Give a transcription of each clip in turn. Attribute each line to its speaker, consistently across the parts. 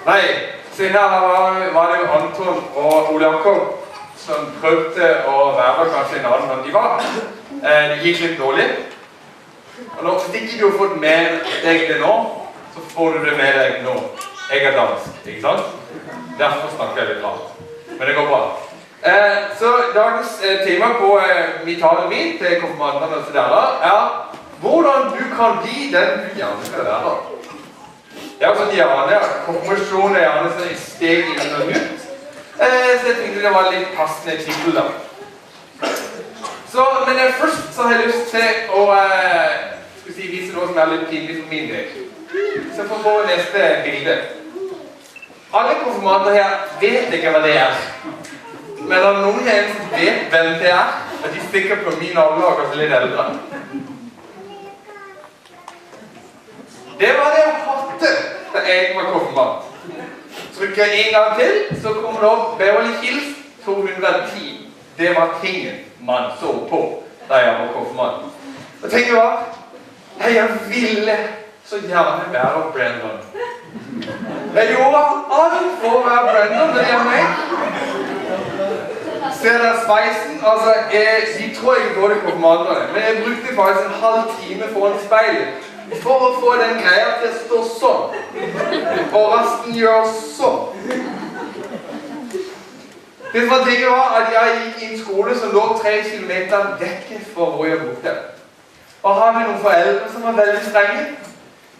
Speaker 1: Nei, senere var det jo Anton og Ole Jakob som prøvde å være kanskje en annen enn de var. Det gikk litt dårlig. Og nå, hvis ikke du har fått med deg det nå, så får du det med deg nå. Jeg er dansk, ikke sant? Derfor snakker jeg litt rart. Men det går bra. Så dagens tema på talen min til konfirmantene og studerende er hvordan du kan bli den du gjerne skal være. Det er også gjerne, konfirmasjon er gjerne sånn et steg inn og ut. Så jeg tenkte det var litt passende titel da. Men først så har jeg lyst til å vise noe som er litt pinlig for min del. Så får vi på neste bilde. Alle konfirmanter her vet ikke hva det er. Men det er noen her som vet hvem det er, og de stikker på min avlag og så litt eldre. Det var det jeg hadde da jeg var konfirmant. Trykker jeg en gang til, så kommer det opp Beverly Hills 210. Det var tingen man så på da jeg var konfirmant. Og tenk hva? Jeg ville så gjerne være Brandon. Jeg gjorde alt for å være Brandon, det er meg. Ser dere sveisen? Altså, de tror jeg går til konfirmantene, men jeg brukte faktisk en halv time foran speilet for å få den greia til å stå sånn. Og resten gjør sånn. Det som var tingen var at jeg gikk i en skole som lå 3 kilometer vekk fra hvor jeg bodde. Og hadde noen foreldre som var veldig strenge.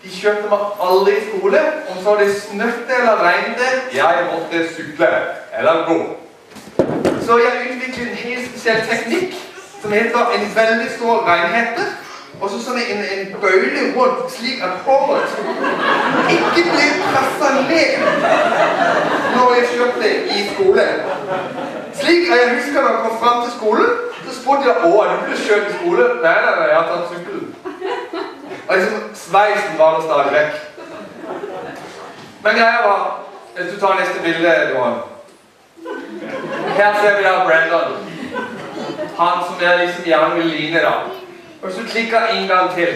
Speaker 1: De kjørte meg aldri i skole, om så det snøtte eller regnet, jeg måtte sykle eller gå. Så jeg utviklet en helt spesiell teknikk som heter en veldig stor regnhette, og så sånn en bøyle rundt slik at håret ikke ble presset ned når jeg kjørte i skole. Slik at jeg husker når jeg kom frem til skolen, så spurte jeg, du ble kjørt i skole? Nei, jeg har tatt sykkel. Og liksom, sveisen var det stadig vekk. Men greia var, hvis du tar neste bilde, Johan. Her ser vi da Brandon. Han som er liksom gjerne vil ligne da. Og så klikker en gang til.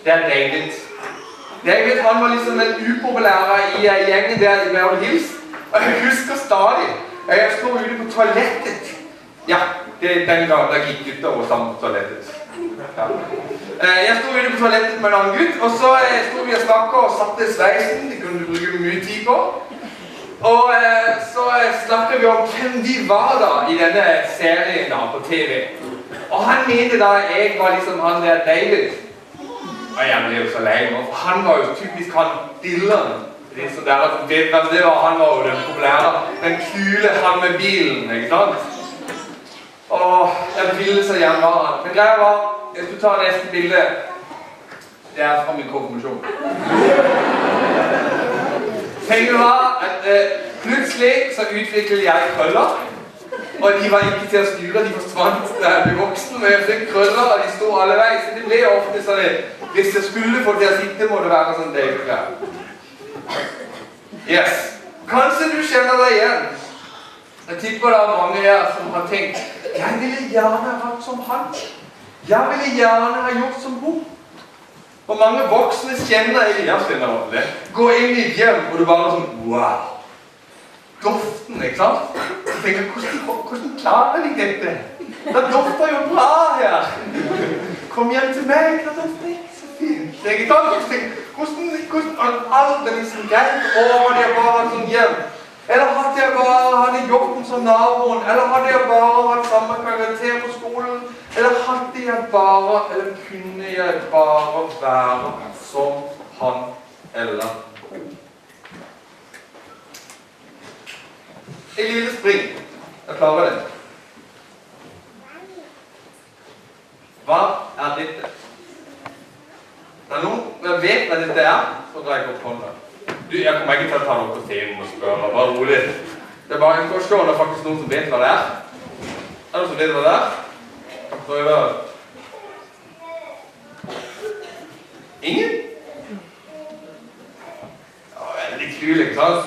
Speaker 1: Det er David. David, han var liksom en upopulære i gjengen der i Beverly Hills. Og jeg husker stadig. Jeg stod ute på toalettet. Ja, det er den gangen da gikk gutter over sammen på toalettet. Ja. Jeg stod ute på toalettet med en annen gutt, og så stod vi og snakket og satte sveisen. Det kunne du bruke mye tid på. Og så snakket vi om hvem vi var da i denne serien da på TV. Og han mente da jeg var liksom han der David. Og jeg ble jo så lei nå, for han var jo typisk han Dylan. Det som dere vet hvem det var, han var jo den populære. Den kule han med bilen, ikke sant? Og jeg ville så gjerne være han. Men greia var, hvis du tar neste bilde, det er fra min konfirmasjon. Tenk du hva, at plutselig så utviklet jeg krøller. Og de var ikke til å styre, de forsvant da jeg ble voksen, men jeg fikk krøller, og de stod alle vei. Så det ble ofte sånn, hvis jeg skulle få til å sitte, må det være sånn David-klær. Yes. Kanskje du kjenner deg igjen. Jeg tipper det er mange her som har tenkt, jeg ville gjerne ha vært som han. Jeg ville gjerne ha gjort som hun. Og mange voksne kjenner det. Gå inn i et hjem, og du bare sånn, wow. Doften, ikke sant? Jeg tenker, hvordan klarer de dette? Det dofter jo bra her. Kom hjem til meg, det dofter ikke så fint. Det er ikke sant? Jeg tenker, hvordan alt er liksom greit, hadde jeg bare hatt sånn hjem? Eller hadde jeg bare hatt jobben som naboen? Eller hadde jeg bare hatt samme karakter på skolen? Eller hadde jeg bare, eller kunne jeg bare være som han eller hun? En lille spring. Jeg klarer det. Hva er dette? Det er noen, jeg vet hva dette er, så drar jeg opp hånda. Jeg kommer ikke til å ta noe på scenen og spørre, bare rolig. Det er bare en forstå, det er faktisk noen som vet hva det er. Er det noen som vet hva det er? Kan prøve. Ingen? Ja, veldig kul, ikke sant?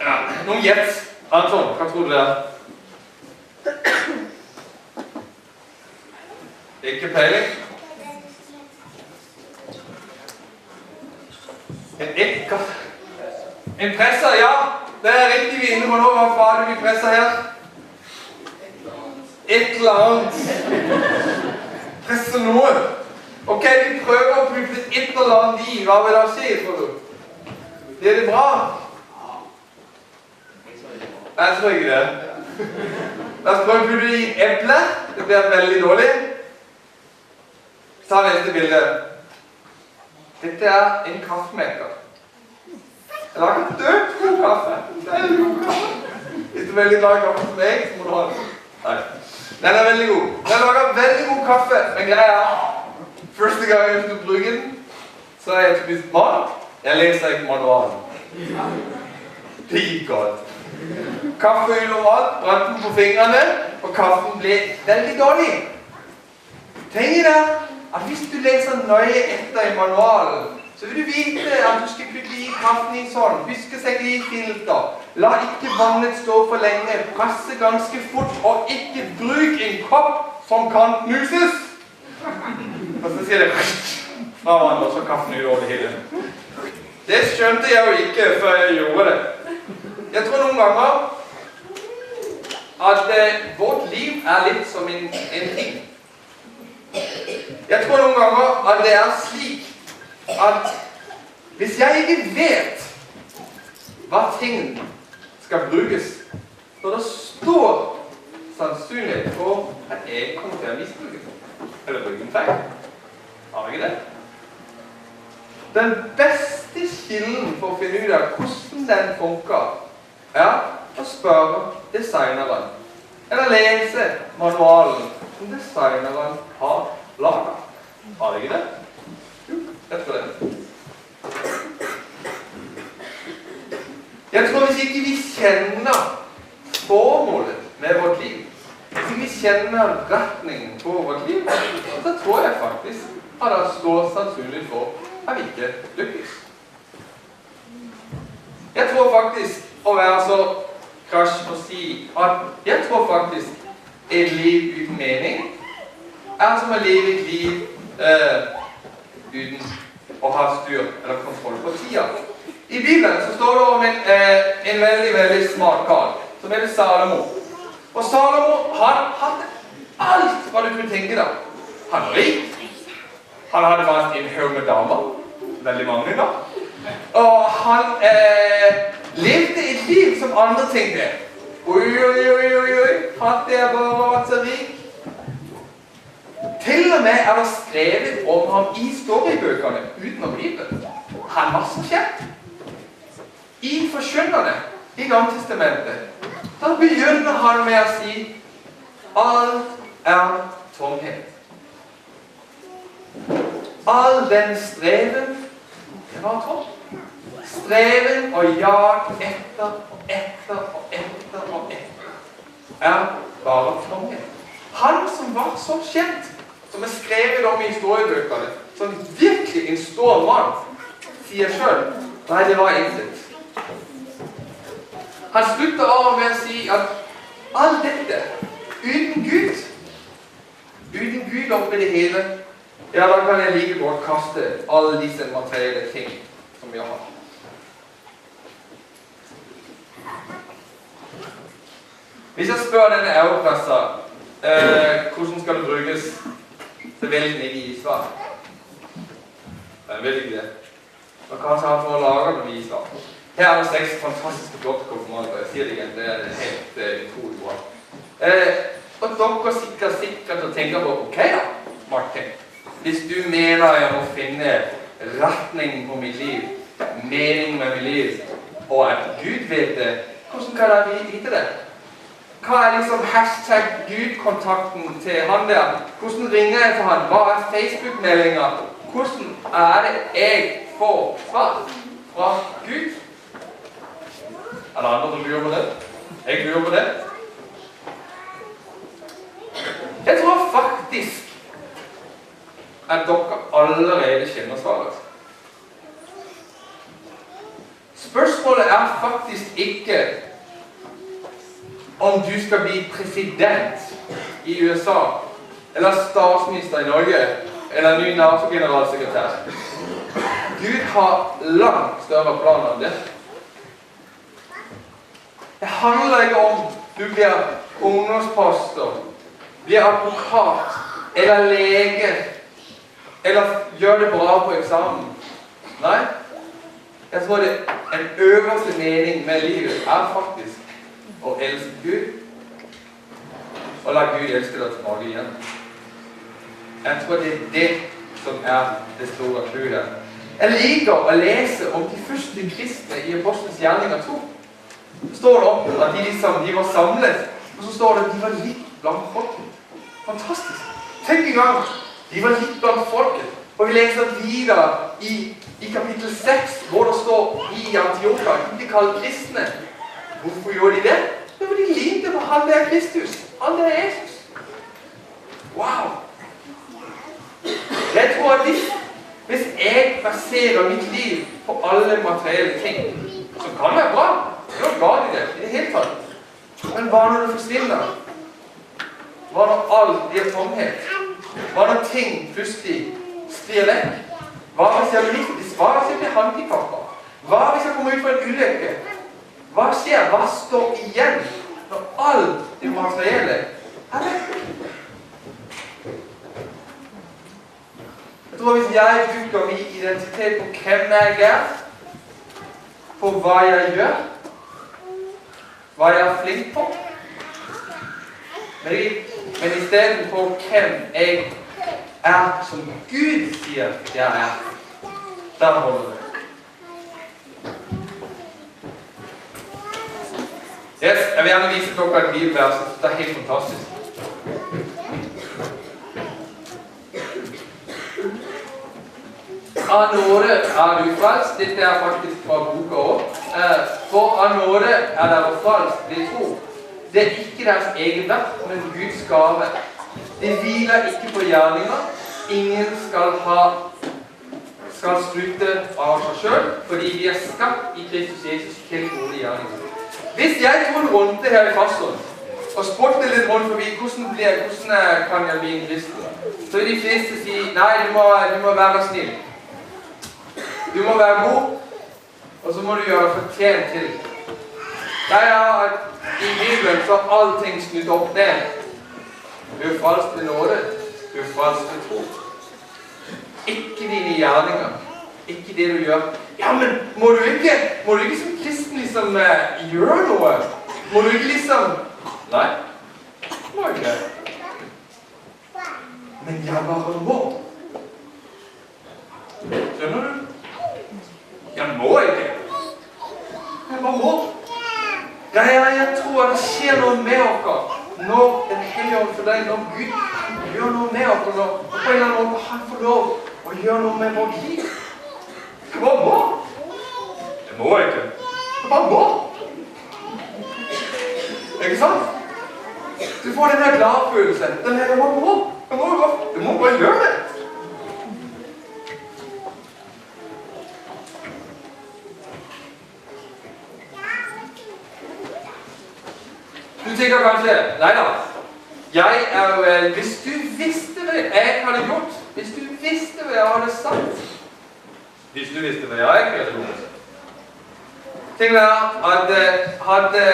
Speaker 1: Ja, noen gjett. Anton, hva tror du det er? Ikke peiling? En presser, ja. Det er riktig vi er inne på nå. Hva faen vi presser her? Et eller annet. Presser noe. Ok, vi prøver å putte et eller annet i. Hva vil det skje, tror du? Blir det bra? Jeg tror ikke det. La oss prøve å putte i eple. Det blir veldig dårlig. Ta neste bilde. Dette er en kaffemeker. Jeg lager dødgod kaffe. Det er god kaffe. Hvis du er veldig glad i kaffe som meg, så må du ha den. Nei. Den er veldig god. Den lager veldig god kaffe. Men greia er, første gang jeg skal bruke den, så har jeg spist mat. Jeg leser ikke manualen. Det gikk godt. Kaffe under mat, brant den på fingrene, og kaffen ble veldig dårlig. Tenk deg at hvis du leser nøye etter i manualen, så vil du vite at du skal putte i kaffen i sånn, huske seg i filter, la ikke vannet stå for lenge, presse ganske fort, og ikke bruk en kopp som kan knuses. Og så sier det fra vannet, og så kaffen ut over det hele. Det skjønte jeg jo ikke før jeg gjorde det. Jeg tror noen ganger at vårt liv er litt som en ting. Jeg tror noen ganger at det er slik at hvis jeg ikke vet hva tingen skal brukes, så det står sannsynlighet for at jeg kommer til å misbruke den. Eller bruke den feil. Har jeg ikke det? Den beste kilden for å finne ut av hvordan den funker, er å spørre designeren, eller lese manualen som designeren har laget. Har jeg ikke det? Jo, etter det. Jeg tror hvis ikke vi kjenner formålet med vårt liv, hvis ikke vi kjenner retningen på vårt liv, så tror jeg faktisk at det står sannsynlig for at vi ikke lykkes. Jeg tror faktisk å være så krass å si at jeg tror faktisk et liv uten mening er som å leve et liv uten å ha styr eller kontroll på tida. I Bibelen så står det om en veldig smart kar som heter Salomo. Og Salomo, han hadde alt hva du kunne tenke deg. Han var rik. Han hadde faktisk en haug med damer. Veldig mange da. Og han levde et liv som andre tenkte. Oi, hadde jeg bare vært så rik. Til og med er det skrevet om ham i storybøkene utenom Bibelen. Han var så kjent. I Forkynnerne i Gamle Testamentet, da begynner han med å si alt er tomhet. All den streven, det var tom. Streven og jag etter er bare tomhet. Han som var så kjent, som er skrevet om i historiebøkene, som virkelig en stor mann, sier selv, nei, det var intet. Han slutter av med å si at alt dette, uten Gud oppi det hele, ja, da kan jeg like godt kaste alle disse materielle ting som jeg har. Hvis jeg spør denne Aeropressa, hvordan skal det brukes, så vil den ikke gi svar. Den vil ikke det. Man kan kanskje ha for å lage noen gi svar. Her er det 6 fantastiske flotte konfirmanter. Jeg sier det igjen, det er helt utrolig bra. Og dere sikkert og tenker på, ok da, Martin, hvis du mener jeg må finne retningen på mitt liv, meningen med mitt liv, og at Gud vet det, hvordan kan jeg vite det? Hva er liksom hashtag Gud-kontakten til han der? Hvordan ringer jeg for han? Hva er Facebook-meldinger? Hvordan er det jeg får svar fra Gud? Er det andre som lurer på det? Jeg lurer på det. Jeg tror faktisk at dere allerede kjenner svaret. Spørsmålet er faktisk ikke om du skal bli president i USA, eller statsminister i Norge, eller ny NATO-generalsekretær. Gud har langt større planer enn det. Det handler ikke om du blir ungdomspastor, blir advokat, eller lege, eller gjør det bra på eksamen. Nei, jeg tror det en øverste mening med livet faktisk å elske Gud, og la Gud elske deg tilbake igjen. Jeg tror det det som det store clouet. Jeg liker å lese om de første kristne i Apostelens gjerninger 2. Så står det om at de var samlet, og så står det at de var litt blant folket. Fantastisk. Tenk en gang, de var litt blant folket. Og vi leser videre i kapittel 6, hvor det står i Antiokia, de kaller kristne. Hvorfor gjorde de det? Det var de limte på han der Kristus, han der Jesus. Wow! Jeg tror at hvis jeg baserer mitt liv på alle materielle ting, så kan det være bra. Det er bra i det hele tatt. Men hva når det forsvinner? Hva når alt blir tomhet? Hva når ting plutselig sklir vekk? Hva hvis jeg blir handikappet? Hva hvis jeg kommer ut for en ulykke? Hva skjer? Hva står igjen når alt det materielle vekk? Jeg tror hvis jeg bygger min identitet på hvem jeg på hva jeg gjør, hva jeg flink på, men i stedet på hvem jeg som Gud sier jeg da holder det. Yes, jeg vil gjerne vise dere et bibelvers, det er helt fantastisk. Av nåde du frelst. Dette faktisk fra boka også. For av nåde dere frelst ved tro. Det er ikke deres egen verk, men Guds gave. Det hviler ikke på gjerninger. Ingen skal skryte av seg selv, fordi vi er skapt i Kristus Jesus til gode gjerninger. Hvis jeg tror rundt det her i Faston, og spotter litt rundt forbi, hvordan kan jeg bli en kristen? Så vil de fleste si, nei, du må være snill. Du må være god, og så må du gjøre fortjent til. I Bibelen så er allting snudd opp ned. Du er frelst ved nåde, du er frelst ved tro. Ikke dine gjerninger, ikke det du gjør. Ja, men må du ikke som kristen liksom gjøre noe? Må du ikke liksom... Nei, må ikke. Men jeg bare må. Skjønner du? Jeg må ikke. Jeg bare må. Jeg tror at det skjer noe med oss. Når den hellige ånd for deg, når Gud gjør noe med oss, og på en eller annen måte han får lov å gjøre noe med vårt liv. Jeg bare må. Jeg må ikke. Jeg bare må. Ikke sant? Du får den her gladfølelsen. Den her, jeg må. Du må bare gjøre det. Du tenker kanskje, nei da, hvis du visste hva jeg hadde gjort, hvis du visste hva jeg hadde sagt, hvis du visste hva jeg hadde gjort, tenk deg at hadde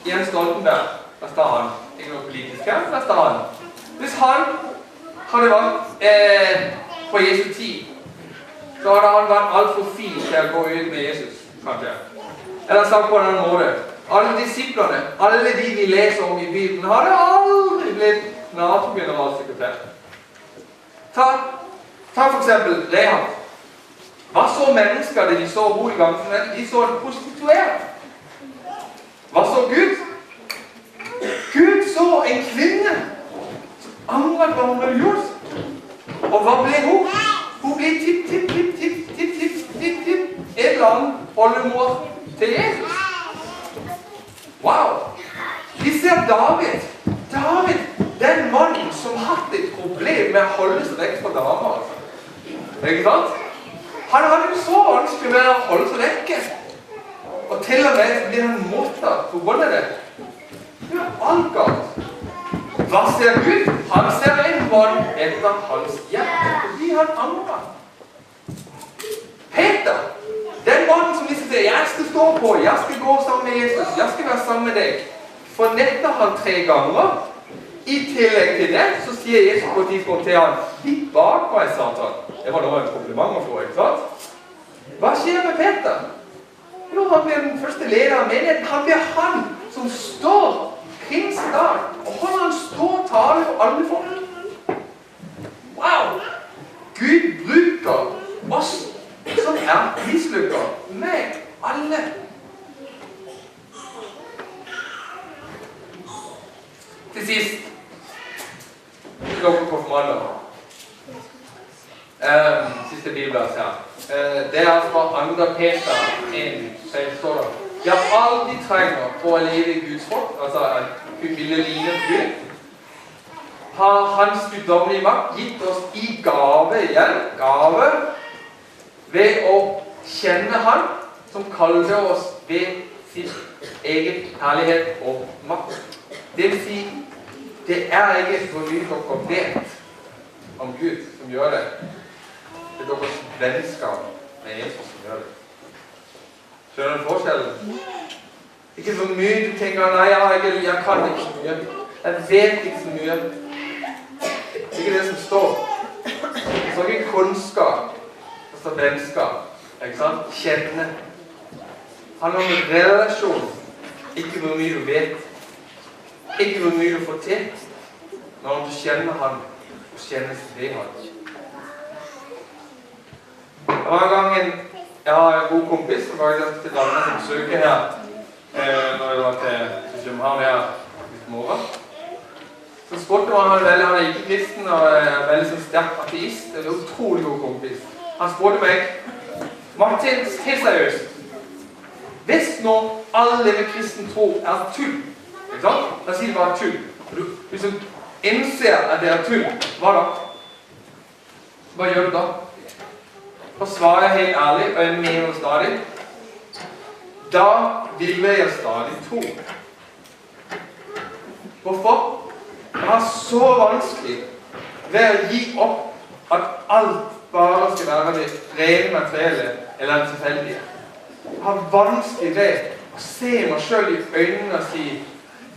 Speaker 1: Jens Stoltenberg, der står han, ikke noe politisk her, der står han, hvis han hadde vært på Jesu tid, så hadde han vært alt for fin til å gå ut med Jesus, kanskje. Eller sagt på en annen måte. Alle disiplene, alle de vi leser om i Bibelen, hadde aldri blitt NATO-generalsekretær. Ta for eksempel Lea. Hva så mennesker det de så henne i gangen? De så en prostituert. Hva så Gud? Gud så en kvinne som angret hva hun hadde gjort. Og hva ble hun? Hun ble en eller annen oldemor til Jesus. Wow! Vi ser David. David, den mannen som hadde et problem med å holde seg vekk fra damer. Altså. Ikke sant? Han hadde jo så vanskelig med å holde seg vekke. Og til og med blir han mottatt på grunn av det. Det er alt galt. Hva ser Gud? Han ser en mann etter hans hjerte, fordi han angrer. Peter, den mannen som liksom sier, jeg skal stå på, jeg skal gå sammen med Jesus, jeg skal være sammen med deg, fornekter han 3 ganger. I tillegg til det, så sier Jesus på et tidspunkt til han, litt bak meg, Satan. Det var da en kompliment å få, ikke sant? Hva skjer med Peter? Når han blir den første leder av menigheten, han blir han som står prins dag, og han står og taler for alle folk. Wow! Gud bruker oss som mislykket med alle. Til sist, klokken konfirmander. Siste bibelvers her. Det fra 2. Peter 1, står det. Vi har alt vi trenger for å leve i Guds folk, altså at vi ville ligne Gud. Har hans guddommelige makt gitt oss i gave igjen, gave, ved å kjenne han som kaller oss ved sitt eget herlighet og makt. Det vil si, det ikke for mye dere vet om Gud som gjør det. Det deres vennskap med Jesus som gjør det. Skjønner du forskjellen? Ikke for mye du tenker, nei, jeg kan ikke så mye. Jeg vet ikke så mye. Det ikke det som står. Det står ikke kunnskap, det står vennskap. Ikke sant? Kjenne. Han har en relasjon. Ikke hvor mye du vet. Ikke hvor mye du får til. Når du kjenner han, og kjennes ved han. Det var en gang jeg har en god kompis som var til Danmark som besøker her når jeg var til København her i morgen. Så spurte han er ikke kristen og veldig så sterk ateist. Det er en utrolig god kompis. Han spurte meg, Martin, helt seriøst, hvis nå alle med kristen tro tull, ikke sant? La oss si det var tull. Hvis du innser at det tull, hva da? Hva gjør du da? Og svarer jeg helt ærlig, og jeg mener stadig, da vil jeg stadig tro. Hvorfor? Det er så vanskelig ved å gi opp at alt bare skal være det rene materielle eller det tilfeldige. Det er vanskelig ved å se meg selv i øynene og si,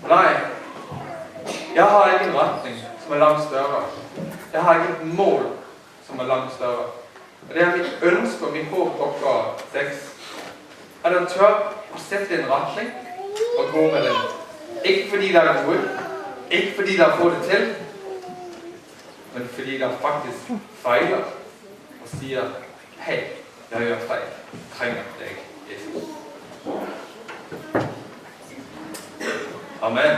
Speaker 1: nei, jeg har ikke en retning som er langt større. Jeg har ikke et mål som er langt større. Og det er mitt ønske og mitt håp klokka 6. At jeg tør å sette en retning og gå med den. Ikke fordi det er gode, ikke fordi de får det til, men fordi de faktisk feiler og sier, hei, jeg har gjort feil, jeg trenger deg, Jesus. Amen.